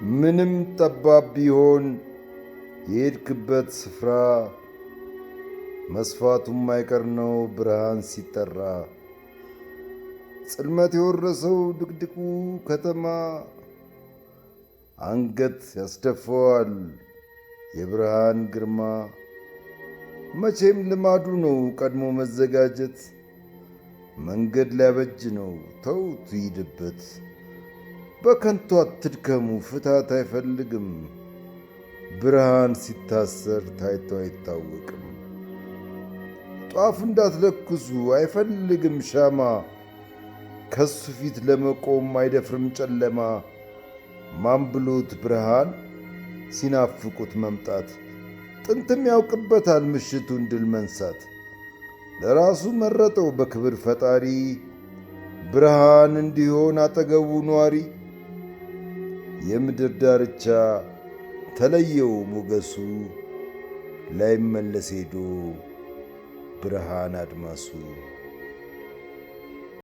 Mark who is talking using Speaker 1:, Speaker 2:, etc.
Speaker 1: ምንም ጠባብ ቢሆን የሄድክበት ስፍራ መስፋቱም አይቀር ነው ብርሃን ሲጠራ። ጽልመት የወረሰው ድቅድቁ ከተማ አንገት ያስደፋዋል የብርሃን ግርማ። መቼም ልማዱ ነው ቀድሞ መዘጋጀት፣ መንገድ ሊያበጅ ነው ተውት ይሂድበት። በከንቱ አትድከሙ ፍታት አይፈልግም፣ ብርሃን ሲታሰር ታይቶ አይታወቅም። ጧፍ እንዳትለኩሱ አይፈልግም ሻማ፣ ከሱ ፊት ለመቆም አይደፍርም ጨለማ። ማን ብሎት ብርሃን ሲናፍቁት መምጣት፣ ጥንትም ያውቅበታል ምሽቱን ድል መንሳት። ለራሱ መረጠው በክብር ፈጣሪ፣ ብርሃን እንዲሆን አጠገቡ ኗሪ። የምድር ዳርቻ ተለየው ሞገሱ፣ ላይመለስ ሄዶ ብርሃን አድማሱ።